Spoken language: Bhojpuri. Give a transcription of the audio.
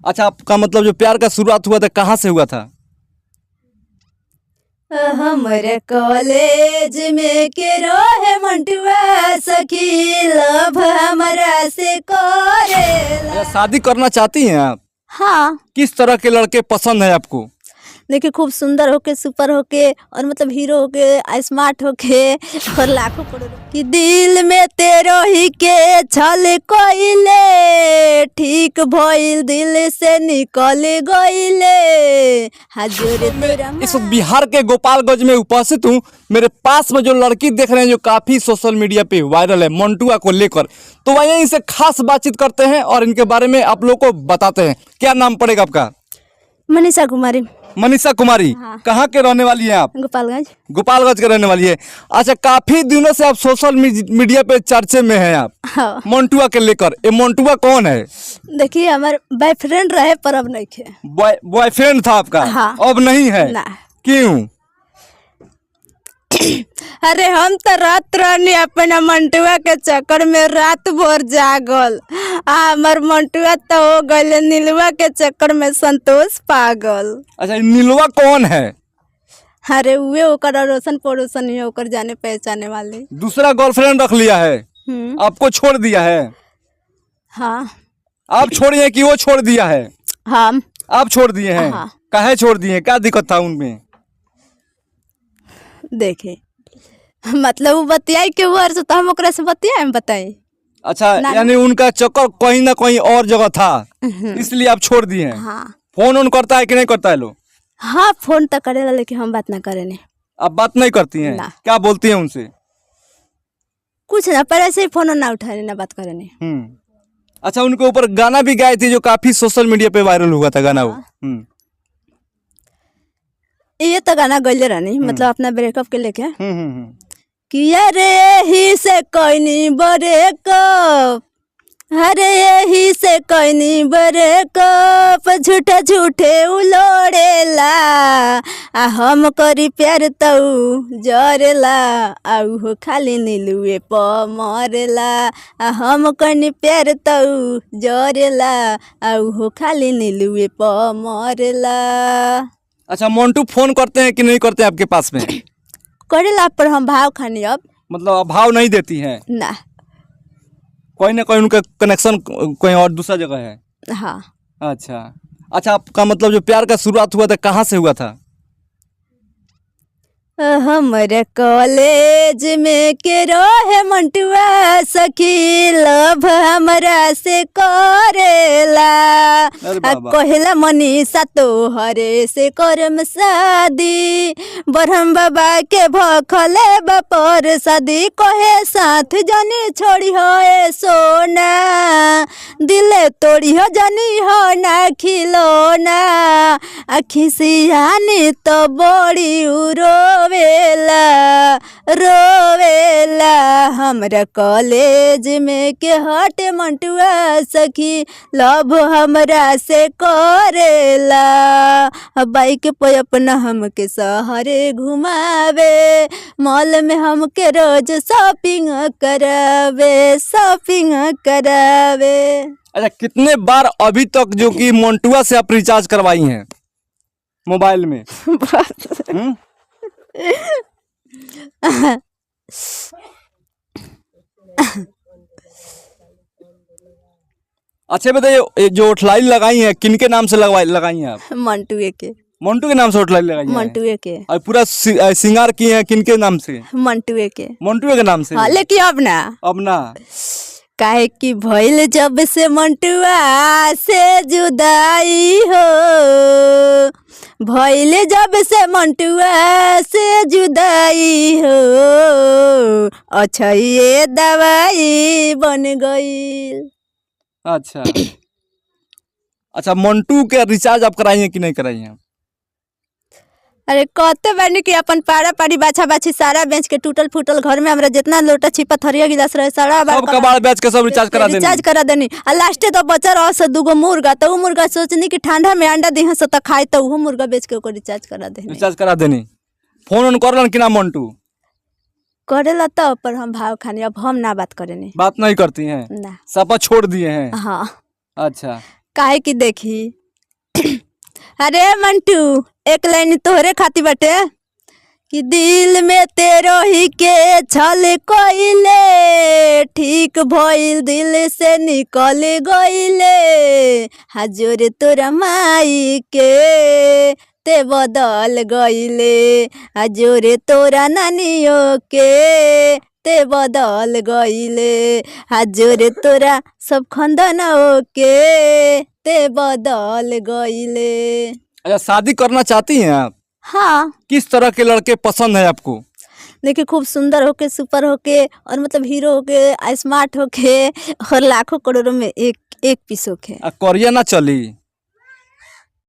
अच्छा, आपका मतलब जो प्यार का शुरुआत हुआ था कहाँ से हुआ था? हमारे कॉलेज में के रोहे मंटुआ सखी लव हमरा से करेला। अच्छा, शादी करना चाहती हैं आप? हाँ, किस तरह के लड़के पसंद है आपको? देखिए खूब सुंदर होके, सुपर होके, और मतलब हीरो होके, स्मार्ट होके, और लाखों करोड़ों कि दिल में तेरो ही के छल कोइले ठीक भइल दिल से निकल गइले हजूर तेरा इस वक्त बिहार के गोपालगंज में उपस्थित हूँ। मेरे पास में जो लड़की देख रहे हैं जो काफी सोशल मीडिया पे वायरल है मंटुआ को लेकर, तो वहीं इनसे खास बातचीत करते हैं और इनके बारे में आप लोग को बताते हैं। क्या नाम पड़ेगा आपका? मनीषा कुमारी, मनीषा कुमारी। हाँ। कहाँ के रहने वाली हैं आप? गोपालगंज। गोपालगंज के रहने वाली है। अच्छा, काफी दिनों से आप सोशल मीडिया पे चर्चे में हैं आप हाँ, मंटुआ के लेकर। ये मंटुआ कौन है? देखिए हमारे बॉयफ्रेंड रहे पर अब नहीं थे। बॉयफ्रेंड था आपका? हाँ। अब नहीं है? ना। क्यों? अरे हम तो रात रानी अपना मंटुआ के चक्कर में रात भर जागल। हमार मंटुआ तो हो गए नीलुआ के चक्कर में संतोष पागल। अच्छा, ये नीलवा कौन है? अरे उहे ओकर अड़ोसन पड़ोसन ही ओकर जाने पहचाने वाले। दूसरा गर्लफ्रेंड रख लिया है? आपको छोड़ दिया है? हाँ, आप छोड़िए हैं कि वो छोड़ दिया है? हम आप छोड़ दिए हैं? हाँ। काहे छोड़ दिए? क्या दिक्कत था उनमें? देखे मतलब वो बतियाई के वर्ष तो हम ओकरा से बतियाए हम बताई। अच्छा, ना। यानी उनका चक्कर कहीं ना कहीं और जगह था, इसलिए आप छोड़ दिए हैं। हाँ फोन ऑन करता है कि नहीं करता है लोग? हाँ, फोन तो करेला लेकिन हम बात ना करेने। आप बात नहीं करती हैं? ना। क्या बोलती हैं उनसे? कुछ ना, पर ऐसे ही फोन ना उठाने ना बात करेने। अच्छा, उनके ऊपर गाना भी गाए थे जो काफी सोशल मीडिया पे वायरल हुआ था गाना वो। ये तो गाना गले रहनी मतलब अपना ब्रेकअप के लेके किया रे यही से कोई ब्रेकअप, अरे यही से कोई ब्रेकअप झूठे झूठे उलोड़ेला आ हम करी प्यार तऊ जरेला आऊ हो खाली नीलुए प मरेला आ हम कनी प्यार तऊ जरेला आऊ हो खाली नीलुए प मरेला। अच्छा, मंटू फोन करते हैं कि नहीं करते हैं आपके पास में? करेला पर हम भाव खानी अब मतलब आप भाव नहीं देती हैं? ना। कोई ना कोई उनका कनेक्शन कोई और दूसरा जगह है? हाँ, अच्छा। अच्छा, आपका मतलब जो प्यार का शुरुआत हुआ था कहाँ से हुआ था? हमारे कॉलेज में के रोहे मंटुआ सखी लव हमरा से करेला अरे बाबा। कहेला मनीषा तो हरे से करम शादी ब्रह्म बाबा के भखले बापर शादी कहे साथ जनी छोड़ी हो सोना दिले तोड़ी हो जनी हो ना खिलौना आखी सियानी तो बड़ी रोवेला रोवेला हमरा कॉलेज में के हट मंटुआ सखी लव हमरा से करेला बाइक पे अपना हमके शहरे घुमावे मॉल में हमके रोज शॉपिंग करावे। अच्छा, कितने बार अभी तक जो कि मंटुआ से आप रिचार्ज करवाई हैं मोबाइल में? अच्छा बताइए, ये जो होटलाइन लगाई हैं किनके नाम से लगाई हैं आप? मंटुए के। मंटू के नाम से होटलाइन लगाई हैं? मंटुए के। और पूरा श्रृंगार किए हैं किनके नाम से? मंटुए के। मंटू के नाम से? हाँ, लेकिन अब ना काहे कि भइल जब से मंटुआ से जुदाई हो भइल जब से मंटुआ से जुदाई हो अच्छा ये दवाई बन गई। अच्छा। अच्छा, मंटू के रिचार्ज आप कराई हैं कि नहीं कराई हैं? अरे कहते बानी कि अपन पारा पारी बाछा बाछी सारा बेच के टूटल फूटल घर में हमरा जितना लोटा छिपा थरिया गिलास रहे सारा सब कबाड़ बेच के सब रिचार्ज करा देनी। आ लास्टे तो बचा रह से दूगो मुर्गा तो मुर्गा सोचनी कि ठंडा में अंडा दिहा से तो खाए तो वो मुर्गा बेच के ओकर रिचार्ज करा देनी। फोन ऑन करलन कि ना मंटू? करेला तो पर हम भाव खानी अब हम ना बात करेनी। बात नहीं करती हैं? ना। सपा छोड़ दिए हैं? हाँ। अच्छा। काहे की देखी अरे मंटू एक लाइन तोहरे खाती बटे कि दिल में तेरो ही के छल कोइले ठीक भइल दिल से निकल गइले हजूर तोरा माई के ते बदल गइले हजूर तोरा नानियों के ते बदल गइले हजूर तोरा सब खंदनों के ते बदल गइले। अच्छा, शादी करना चाहती हैं आप? हाँ, किस तरह के लड़के पसंद है आपको? देखिए खूब सुंदर होके सुपर होके और मतलब हीरो होके स्मार्ट होके और लाखों करोड़ों में एक पीस होके। कोरिया ना चली?